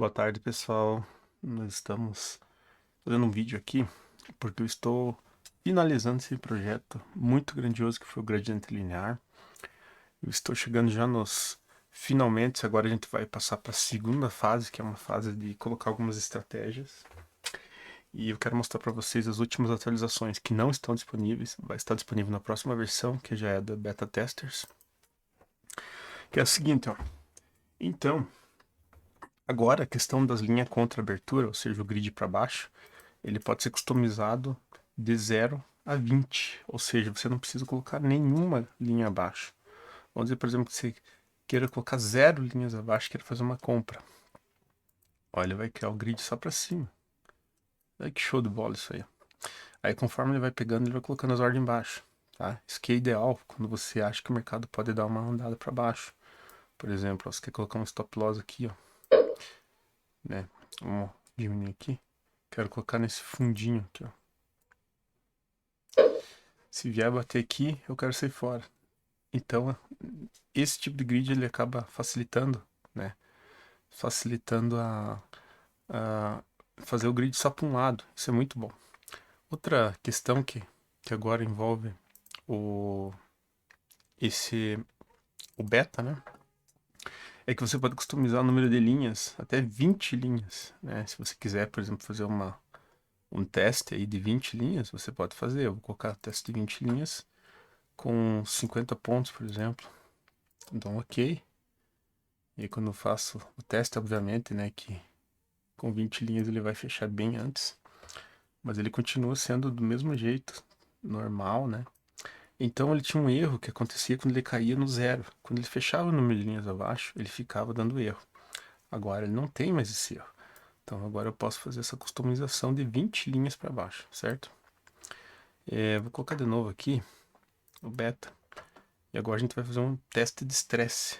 Boa tarde, pessoal. Nós estamos fazendo um vídeo aqui porque eu estou finalizando esse projeto muito grandioso que foi o gradiente linear. Eu estou chegando já nos finalmente. Agora a gente vai passar para a segunda fase, que é uma fase de colocar algumas estratégias. E eu quero mostrar para vocês as últimas atualizações que não estão disponíveis. Vai estar disponível na próxima versão, que já é da Beta Testers. Que é a seguinte, ó. Então, agora a questão das linhas contra abertura, ou seja, o grid para baixo, ele pode ser customizado de 0 a 20, ou seja, você não precisa colocar nenhuma linha abaixo. Vamos dizer, por exemplo, que você queira colocar 0 linhas abaixo, queira fazer uma compra. Olha, ele vai criar o grid só para cima. Olha que show de bola isso aí. Aí conforme ele vai pegando, ele vai colocando as ordens embaixo. Tá? Isso que é ideal quando você acha que o mercado pode dar uma andada para baixo. Por exemplo, ó, você quer colocar um stop loss aqui, ó, né? Vamos diminuir aqui. Quero colocar nesse fundinho aqui, ó. Se vier bater aqui, eu quero sair fora. Então, esse tipo de grid ele acaba facilitando, né? Facilitando a fazer o grid só para um lado. Isso é muito bom. Outra questão que agora envolve o, o beta, né? É que você pode customizar o número de linhas, até 20 linhas, né? Se você quiser, por exemplo, fazer um teste aí de 20 linhas, você pode fazer. Eu vou colocar teste de 20 linhas com 50 pontos, por exemplo. Então, ok. E aí, quando eu faço o teste, obviamente, né, que com 20 linhas ele vai fechar bem antes, mas ele continua sendo do mesmo jeito, normal, né? Então ele tinha um erro que acontecia quando ele caía no zero. Quando ele fechava o número de linhas abaixo, ele ficava dando erro. Agora ele não tem mais esse erro. Então agora eu posso fazer essa customização de 20 linhas para baixo, certo? Vou colocar de novo aqui o beta. E agora a gente vai fazer um teste de estresse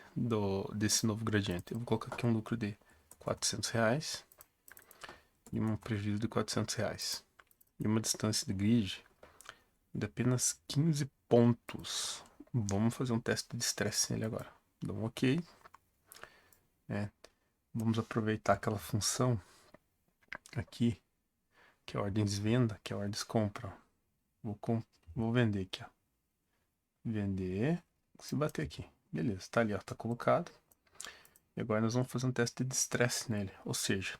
desse novo gradiente. Eu vou colocar aqui um lucro de R$ 400 e um prejuízo de R$ 400. E uma distância de grid de apenas 15 pontos. Vamos fazer um teste de estresse nele agora. Dá um ok. Vamos aproveitar aquela função aqui, que é ordens venda, que é ordens compra. Vou vender aqui, ó. Vender. Se bater aqui. Beleza, tá ali, ó. Tá colocado. E agora nós vamos fazer um teste de estresse nele. Ou seja,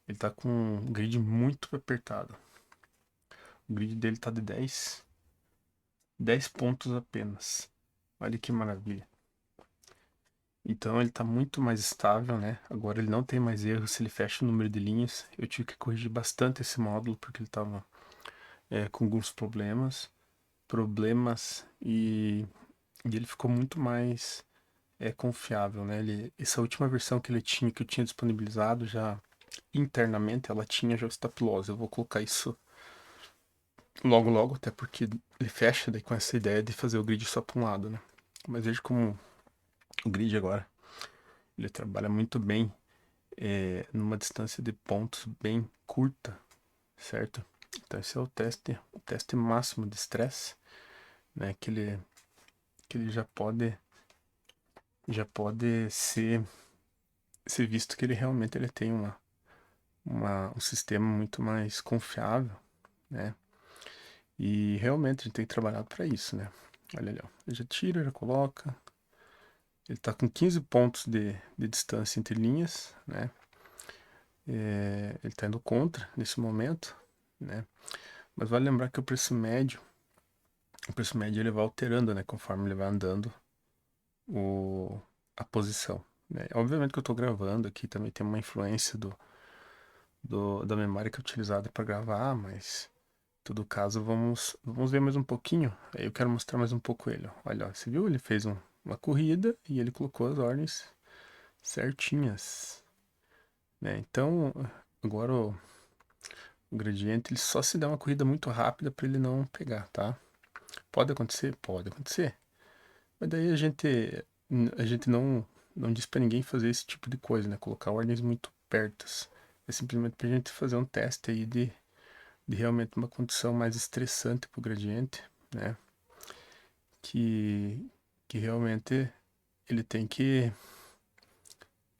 ele tá com um grid muito apertado. O grid dele tá de 10 pontos apenas. Olha que maravilha. Então ele está muito mais estável, né? Agora ele não tem mais erros se ele fecha o número de linhas. Eu tive que corrigir bastante esse módulo porque ele estava com alguns problemas e ele ficou muito mais confiável, né? Essa última versão que ele tinha, que eu tinha disponibilizado já internamente, ela tinha já o stop loss. Eu vou colocar isso logo logo, até porque ele fecha daí com essa ideia de fazer o grid só para um lado, né? Mas veja como o grid agora ele trabalha muito bem numa distância de pontos bem curta, certo? Então esse é o teste máximo de estresse, né? Que ele já pode ser visto que ele realmente ele tem um sistema muito mais confiável, né? E realmente a gente tem trabalhado para isso, né? Olha ali, ó. Ele já tira, já coloca. Ele está com 15 pontos de distância entre linhas, né? Ele está indo contra nesse momento, né? Mas vale lembrar que o preço médio ele vai alterando, né? Conforme ele vai andando a posição, né? Obviamente que eu estou gravando aqui também tem uma influência da memória que é utilizada para gravar, mas em todo caso vamos ver mais um pouquinho. Aí eu quero mostrar mais um pouco ele. Ó. Olha, ó, você viu? Ele fez uma corrida e ele colocou as ordens certinhas, né? Então agora o gradiente ele só se dá uma corrida muito rápida para ele não pegar, tá? Pode acontecer? Pode acontecer. Mas daí a gente não diz para ninguém fazer esse tipo de coisa, né? Colocar ordens muito pertas. É simplesmente pra gente fazer um teste aí de realmente uma condição mais estressante pro gradiente, né? Que realmente ele tem que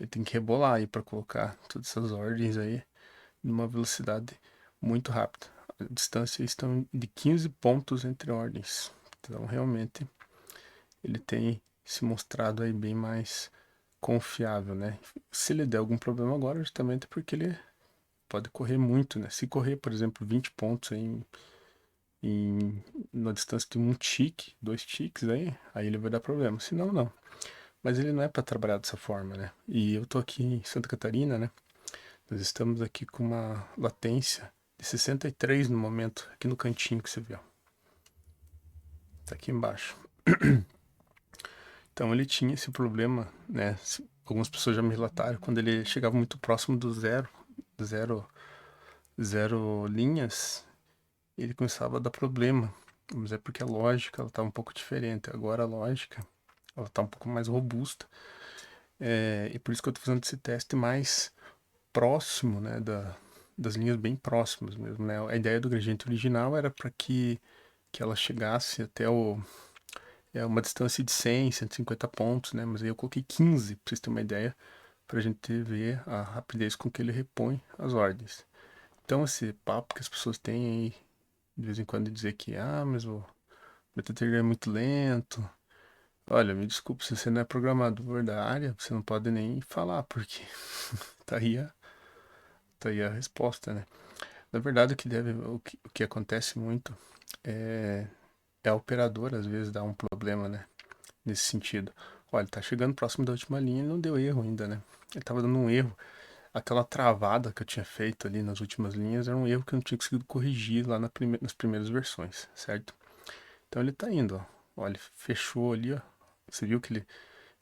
ele tem que rebolar aí para colocar todas essas ordens aí numa velocidade muito rápida. A distância estão de 15 pontos entre ordens. Então, realmente, ele tem se mostrado aí bem mais confiável, né? Se ele der algum problema agora, justamente porque ele pode correr muito, né? Se correr, por exemplo, 20 pontos na distância de um tique, 2 tiques aí ele vai dar problema. Se não, não. Mas ele não é para trabalhar dessa forma, né? E eu tô aqui em Santa Catarina, né? Nós estamos aqui com uma latência de 63 no momento, aqui no cantinho que você vê, ó. Tá aqui embaixo. Então ele tinha esse problema, né? Algumas pessoas já me relataram, quando ele chegava muito próximo do zero, zero linhas, ele começava a dar problema. Mas é porque a lógica ela tá um pouco diferente. Agora a lógica ela tá um pouco mais robusta. E por isso que eu tô fazendo esse teste mais próximo, né, das linhas bem próximas mesmo, né? A ideia do gradiente original era para que ela chegasse até uma distância de 100, 150 pontos, né? Mas aí eu coloquei 15, para vocês terem uma ideia, para a gente ver a rapidez com que ele repõe as ordens. Então esse papo que as pessoas têm aí, de vez em quando, de dizer que, mas o BTTG é muito lento. Olha, me desculpe, se você não é programador da área, você não pode nem falar, porque tá aí a resposta, né? Na verdade, o que acontece muito é, é a operadora, às vezes, dar um problema, né? Nesse sentido. Olha, tá chegando próximo da última linha e não deu erro ainda, né? Ele tava dando um erro. Aquela travada que eu tinha feito ali nas últimas linhas era um erro que eu não tinha conseguido corrigir lá nas primeiras versões, certo? Então ele tá indo, ó. Olha, ele fechou ali, ó. Você viu que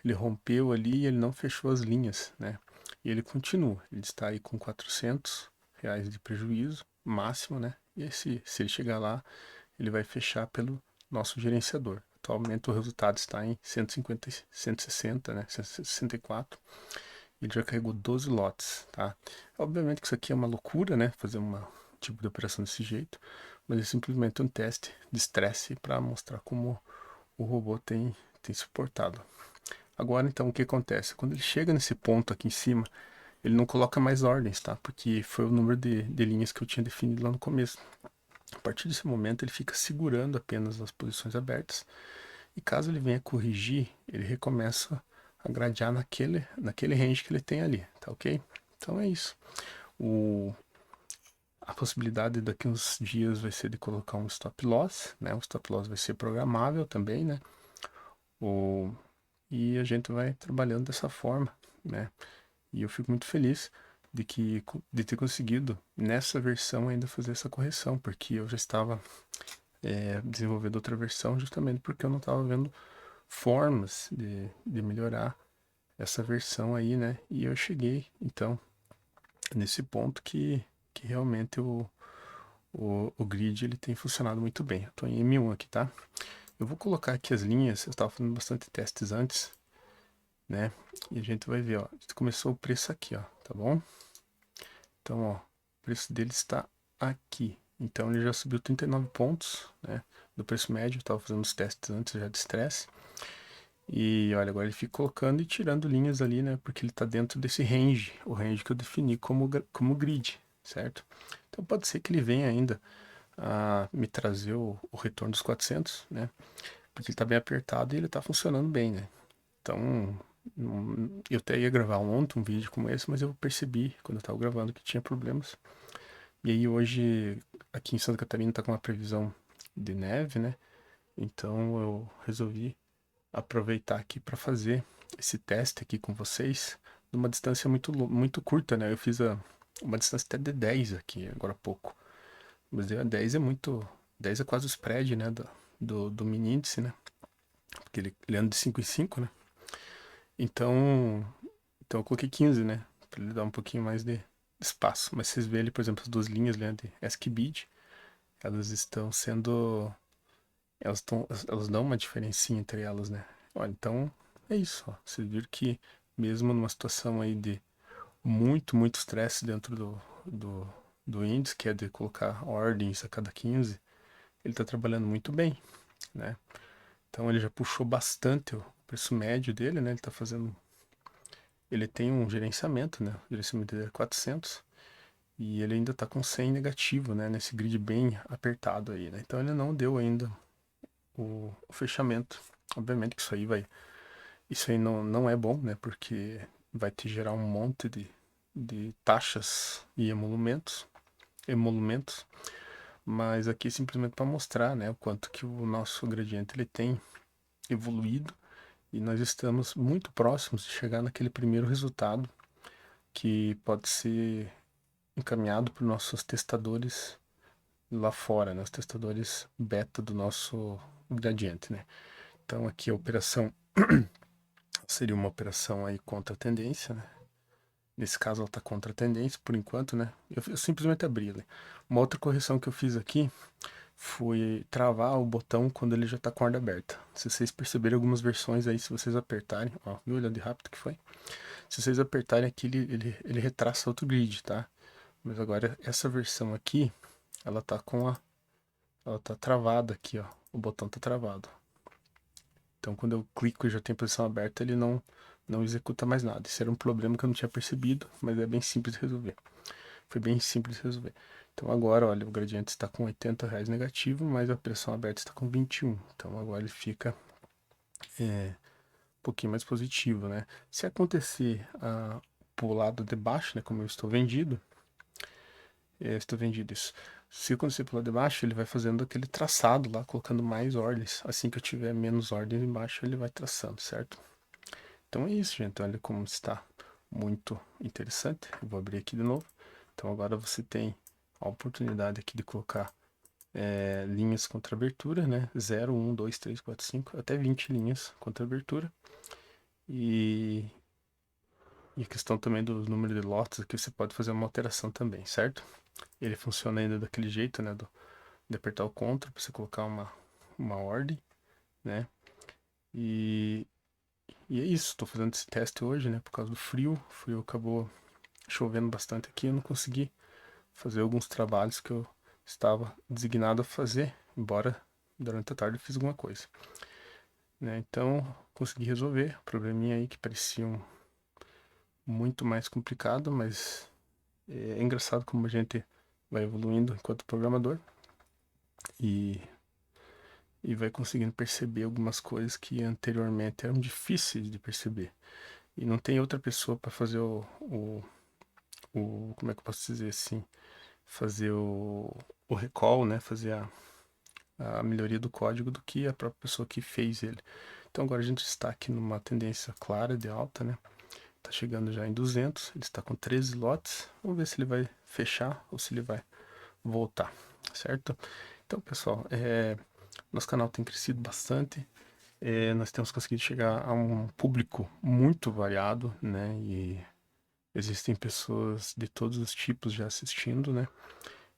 ele rompeu ali e ele não fechou as linhas, né? E ele continua. Ele está aí com R$ 400 de prejuízo máximo, né? E se ele chegar lá, ele vai fechar pelo nosso gerenciador. Atualmente o resultado está em 150, 160, né? 164. Ele já carregou 12 lotes, tá? Obviamente que isso aqui é uma loucura, né? Fazer um tipo de operação desse jeito, mas é simplesmente um teste de estresse para mostrar como o robô tem suportado. Agora, então, o que acontece? Quando ele chega nesse ponto aqui em cima, ele não coloca mais ordens, tá? Porque foi o número de linhas que eu tinha definido lá no começo. A partir desse momento, ele fica segurando apenas as posições abertas. E caso ele venha corrigir, ele recomeça a gradear naquele range que ele tem ali, tá ok? Então é isso. A possibilidade daqui uns dias vai ser de colocar um stop loss, né? O stop loss vai ser programável também, né? E a gente vai trabalhando dessa forma, né? E eu fico muito feliz de ter conseguido nessa versão ainda fazer essa correção, porque eu já estava desenvolvendo outra versão justamente porque eu não estava vendo formas de melhorar essa versão aí, né? E eu cheguei, então, nesse ponto que realmente o grid ele tem funcionado muito bem. Eu tô em M1 aqui, tá? Eu vou colocar aqui as linhas, eu estava fazendo bastante testes antes, né? E a gente vai ver, ó. A gente começou o preço aqui, ó, tá bom? Então, ó, o preço dele está aqui. Então ele já subiu 39 pontos, né? Do preço médio, eu estava fazendo os testes antes já de estresse. E olha, agora ele fica colocando e tirando linhas ali, né? Porque ele está dentro desse range, o range que eu defini como grid, certo? Então pode ser que ele venha ainda a me trazer o retorno dos 400, né? Porque ele está bem apertado e ele está funcionando bem, né? Então, eu até ia gravar ontem um vídeo como esse, mas eu percebi quando eu estava gravando que tinha problemas. E aí hoje, aqui em Santa Catarina, tá com uma previsão de neve, né? Então eu resolvi aproveitar aqui para fazer esse teste aqui com vocês numa distância muito curta, né? Eu fiz uma distância até de 10 aqui, agora há pouco. Mas 10 é muito. 10 é quase o spread, né? Do mini índice, né? Porque ele anda de 5 em 5, né? Então eu coloquei 15, né? Pra ele dar um pouquinho mais de espaço. Mas vocês veem ali, por exemplo, as duas linhas, né, de ASCII-BID, elas estão sendo. Elas dão uma diferencinha entre elas, né? Olha, então é isso, ó. Vocês viram que mesmo numa situação aí de muito estresse dentro do índice, que é de colocar ordens a cada 15, ele tá trabalhando muito bem, né? Então ele já puxou bastante o preço médio dele, né? Ele tá fazendo ele tem um gerenciamento, né? O gerenciamento dele é 400 e ele ainda está com 100 negativo, né? Nesse grid bem apertado aí, né? Então ele não deu ainda o fechamento. Obviamente que isso aí não é bom, né? Porque vai te gerar um monte de taxas e emolumentos, mas aqui é simplesmente para mostrar, né? O quanto que o nosso gradiente ele tem evoluído e nós estamos muito próximos de chegar naquele primeiro resultado que pode ser encaminhado por nossos testadores lá fora, né? Os testadores beta do nosso gradiente, né? Então aqui a operação seria uma operação aí contra a tendência, né? Nesse caso ela está contra a tendência por enquanto, né? Eu simplesmente abri ali. Uma outra correção que eu fiz aqui foi travar o botão quando ele já está com a ordem aberta. Se vocês perceberem algumas versões aí, se vocês apertarem, ó, viu olhando de rápido que foi? Se vocês apertarem aqui, ele retraça outro grid, tá? Mas agora essa versão aqui, ela tá ela tá travada aqui, ó. O botão tá travado. Então quando eu clico e já tem posição aberta, ele não executa mais nada. Isso era um problema que eu não tinha percebido, mas é bem simples de resolver. Foi bem simples de resolver. Então agora, olha, o gradiente está com R$ 80 negativo, mas a pressão aberta está com 21. Então agora ele fica um pouquinho mais positivo, né? Se acontecer pro lado de baixo, né, como eu estou vendido, estou vendido isso. Se acontecer pro lado de baixo, ele vai fazendo aquele traçado lá, colocando mais ordens. Assim que eu tiver menos ordens embaixo, ele vai traçando, certo? Então é isso, gente. Olha como está muito interessante. Eu vou abrir aqui de novo. Então agora você tem a oportunidade aqui de colocar linhas contra abertura, né? 0, 1, 2, 3, 4, 5, até 20 linhas contra abertura. E a questão também do número de lotes aqui, você pode fazer uma alteração também, certo? Ele funciona ainda daquele jeito, né? De apertar o Ctrl para você colocar uma ordem, né? E, e é isso, estou fazendo esse teste hoje, né? Por causa do frio. O frio acabou chovendo bastante aqui, eu não consegui fazer alguns trabalhos que eu estava designado a fazer, embora durante a tarde eu fiz alguma coisa. Né? Então, consegui resolver o probleminha aí que parecia muito mais complicado, mas é engraçado como a gente vai evoluindo enquanto programador e, e vai conseguindo perceber algumas coisas que anteriormente eram difíceis de perceber. E não tem outra pessoa para fazer como é que eu posso dizer assim, fazer o recall, né? Fazer a melhoria do código do que a própria pessoa que fez ele. Então agora a gente está aqui numa tendência clara de alta, né? Tá chegando já em 200, ele está com 13 lotes. Vamos ver se ele vai fechar ou se ele vai voltar, certo? Então, pessoal, nosso canal tem crescido bastante. Nós temos conseguido chegar a um público muito variado, né? E existem pessoas de todos os tipos já assistindo, né?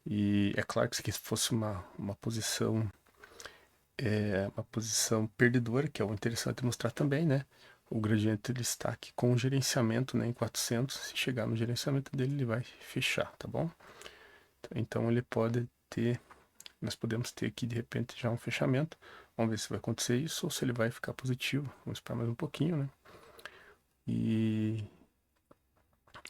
E é claro que se fosse uma posição perdedora, que é o interessante mostrar também, né? O gradiente ele está aqui com o gerenciamento, né, em 400. Se chegar no gerenciamento dele, ele vai fechar, tá bom? Então ele pode ter, nós podemos ter aqui de repente já um fechamento. Vamos ver se vai acontecer isso ou se ele vai ficar positivo. Vamos esperar mais um pouquinho, né? E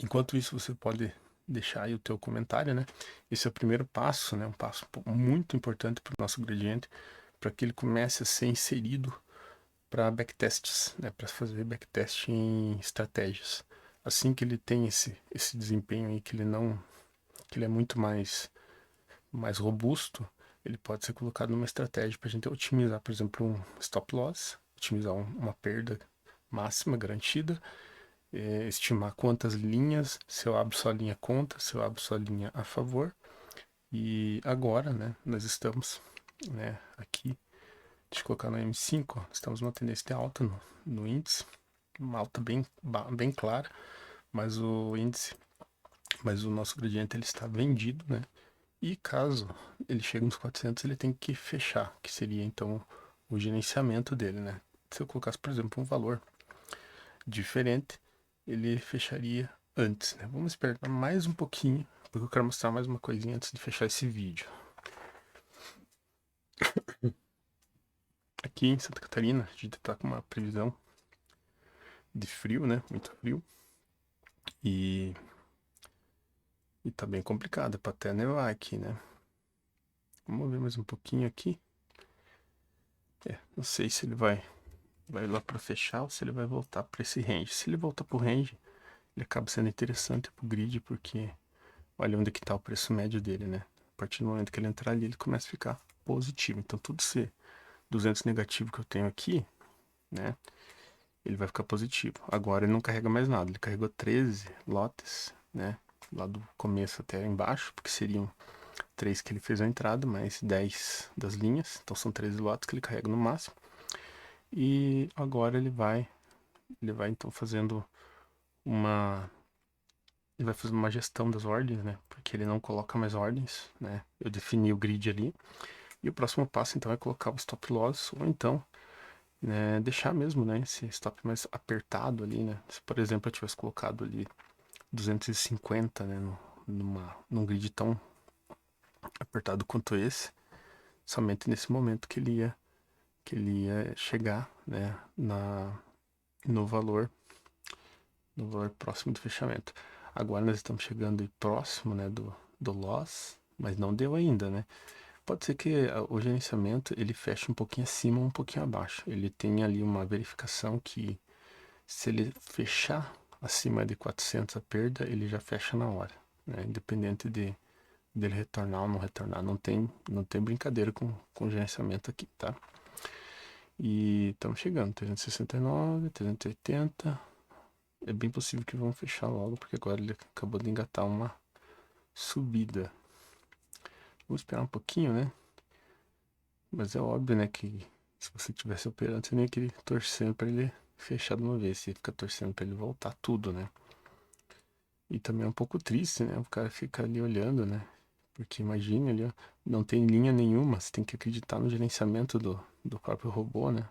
enquanto isso você pode deixar aí o teu comentário, né? Esse é o primeiro passo, né? Um passo muito importante para o nosso gradiente, para que ele comece a ser inserido para backtests, né, para fazer backtest em estratégias. Assim que ele tem esse desempenho aí que ele é muito mais robusto, ele pode ser colocado numa estratégia para a gente otimizar, por exemplo, um stop loss, otimizar uma perda máxima garantida, estimar quantas linhas, se eu abro só linha contra, se eu abro só linha a favor. E agora, né, nós estamos, né, aqui. Deixa eu colocar no M5, ó. Estamos numa tendência de alta no índice, uma alta bem clara, mas mas o nosso gradiente ele está vendido, né? E caso ele chegue nos 400, ele tem que fechar, que seria então o gerenciamento dele, né? Se eu colocasse, por exemplo, um valor diferente, ele fecharia antes, né? Vamos esperar mais um pouquinho, porque eu quero mostrar mais uma coisinha antes de fechar esse vídeo. Aqui em Santa Catarina, a gente tá com uma previsão de frio, né? Muito frio. E, e tá bem complicado, é pra até nevar aqui, né? Vamos ver mais um pouquinho aqui. Não sei se ele vai lá pra fechar ou se ele vai voltar pra esse range. Se ele voltar pro range, ele acaba sendo interessante pro grid, porque olha onde que tá o preço médio dele, né? A partir do momento que ele entrar ali, ele começa a ficar positivo. Então tudo esse 200 negativo que eu tenho aqui, né? Ele vai ficar positivo. Agora ele não carrega mais nada. Ele carregou 13 lotes, né? Lá do começo até embaixo, porque seriam 3 que ele fez a entrada, mais 10 das linhas. Então são 13 lotes que ele carrega no máximo. E agora ele vai então fazendo uma ele vai fazer uma gestão das ordens, né? Porque ele não coloca mais ordens, né? Eu defini o grid ali. E o próximo passo então é colocar o stop loss ou então, né, deixar mesmo, né, esse stop mais apertado ali, né? Se por exemplo eu tivesse colocado ali 250, né, num grid tão apertado quanto esse, somente nesse momento que ele ia chegar, né, no valor no valor próximo do fechamento. Agora nós estamos chegando próximo, né, do loss, mas não deu ainda, né? Pode ser que o gerenciamento ele feche um pouquinho acima ou um pouquinho abaixo. Ele tem ali uma verificação que se ele fechar acima de 400 a perda, ele já fecha na hora, né? Independente dele retornar ou não retornar. Não tem brincadeira com o gerenciamento aqui, tá? E estamos chegando, 369, 380. É bem possível que vão fechar logo, porque agora ele acabou de engatar uma subida. Vamos esperar um pouquinho, né? Mas é óbvio, né, que se você tivesse operando, você nem queria torcendo para ele fechar de uma vez. Você fica torcendo para ele voltar tudo, né? E também é um pouco triste, né? O cara fica ali olhando, né? Porque imagine ali, ó, não tem linha nenhuma, você tem que acreditar no gerenciamento do próprio robô, né?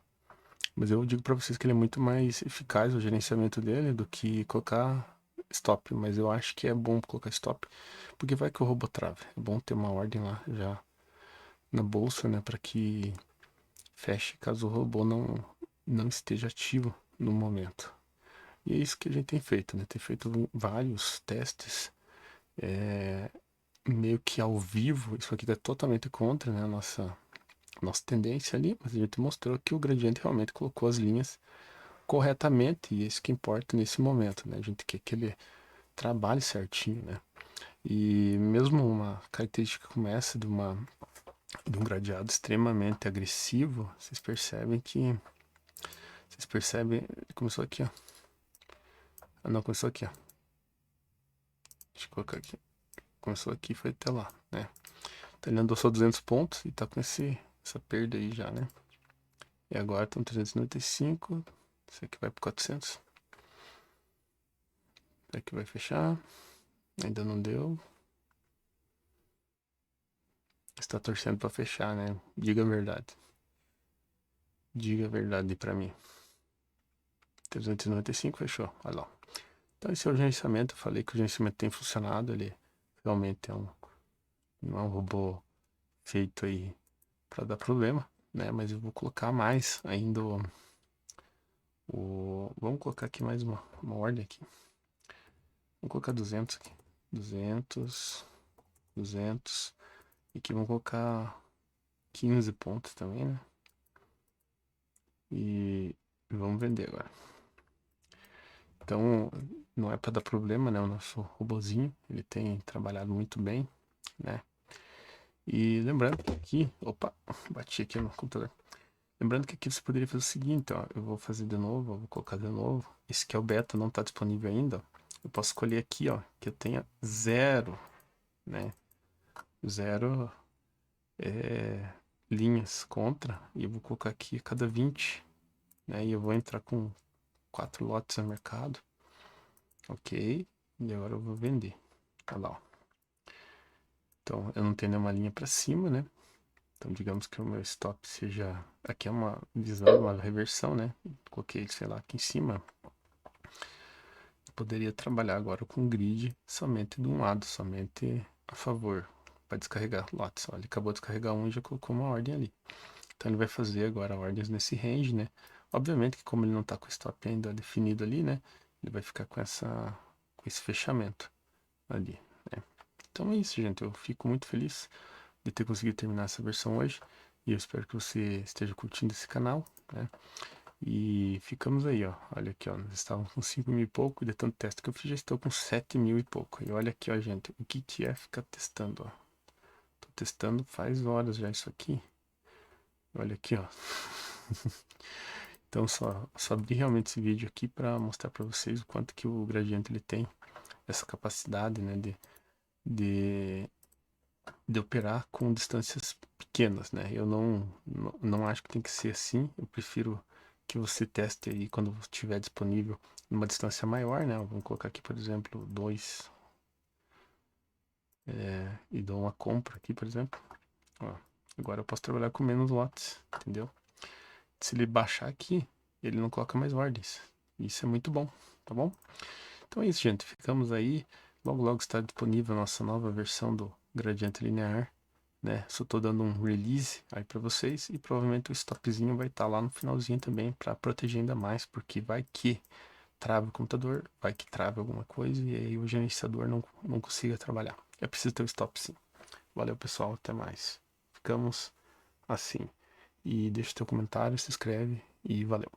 Mas eu digo para vocês que ele é muito mais eficaz o gerenciamento dele do que colocar stop. Mas eu acho que é bom colocar stop, porque vai que o robô trava. É bom ter uma ordem lá já na bolsa, né? Para que feche caso o robô não esteja ativo no momento. E é isso que a gente tem feito, né? Tem feito vários testes, meio que ao vivo. Isso aqui tá totalmente contra, né, a nossa tendência ali, mas a gente mostrou que o gradiente realmente colocou as linhas corretamente, e é isso que importa nesse momento, né? A gente quer que ele trabalhe certinho, né? E mesmo uma característica como essa de um gradeado extremamente agressivo, vocês percebem, começou aqui, ó. Ah, não, começou aqui, ó. Deixa eu colocar aqui. Começou aqui e foi até lá, né? Então ele andou só 200 pontos e tá com essa perda aí já, né? E agora estão 395. Esse aqui vai para 400. Esse aqui vai fechar. Ainda não deu. Está torcendo para fechar, né? Diga a verdade. Diga a verdade para mim. 395 fechou. Olha lá. Então esse é o gerenciamento. Eu falei que o gerenciamento tem funcionado. Ele realmente não é um robô feito aí para dar problema, né? Mas eu vou colocar mais ainda vamos colocar aqui mais uma ordem aqui. Vamos colocar 200 aqui. 200, 200. E aqui vamos colocar 15 pontos também, né? E vamos vender agora. Então, não é para dar problema, né? O nosso robozinho, ele tem trabalhado muito bem, né? E lembrando que aqui, opa, bati aqui no computador. Lembrando que aqui você poderia fazer o seguinte, ó, eu vou fazer de novo, eu vou colocar de novo. Esse que é o beta, não está disponível ainda, ó. Eu posso escolher aqui, ó, que eu tenha 0, né? 0 linhas contra, e eu vou colocar aqui a cada 20, né? E eu vou entrar com 4 lotes no mercado. Ok, e agora eu vou vender. Olha lá, ó. Então eu não tenho nenhuma linha para cima, né? Então digamos que o meu stop seja... Aqui é uma visão de uma reversão, né? Coloquei, sei lá, aqui em cima. Eu poderia trabalhar agora com grid somente de um lado, somente a favor, para descarregar lotes. Ó, ele acabou de descarregar um e já colocou uma ordem ali. Então ele vai fazer agora ordens nesse range, né? Obviamente que como ele não está com o stop ainda definido ali, né? Ele vai ficar com com esse fechamento ali, né? Então é isso, gente. Eu fico muito feliz de ter conseguido terminar essa versão hoje. E eu espero que você esteja curtindo esse canal, né? E ficamos aí, ó. Olha aqui, ó. Nós estávamos com 5 mil e pouco. E de tanto teste que eu fiz, já estou com 7 mil e pouco. E olha aqui, ó, gente. O que é ficar testando, ó. Tô testando faz horas já isso aqui. Olha aqui, ó. Então só abri realmente esse vídeo aqui para mostrar para vocês o quanto que o Gradiente ele tem essa capacidade, né, de, de operar com distâncias pequenas, né? Eu não acho que tem que ser assim. Eu prefiro que você teste aí quando estiver disponível numa distância maior, né? Vamos colocar aqui, por exemplo, 2 e dou uma compra aqui, por exemplo. Ó, agora eu posso trabalhar com menos lotes, entendeu? Se ele baixar aqui, ele não coloca mais ordens. Isso é muito bom, tá bom? Então é isso, gente. Ficamos aí. Logo, logo está disponível a nossa nova versão do gradiente linear, né? Só tô dando um release aí para vocês e provavelmente o stopzinho vai estar lá no finalzinho também para proteger ainda mais, porque vai que trava o computador, vai que trava alguma coisa e aí o gerenciador não consiga trabalhar. É preciso ter o stop sim. Valeu, pessoal. Até mais. Ficamos assim. E deixa teu comentário, se inscreve e valeu.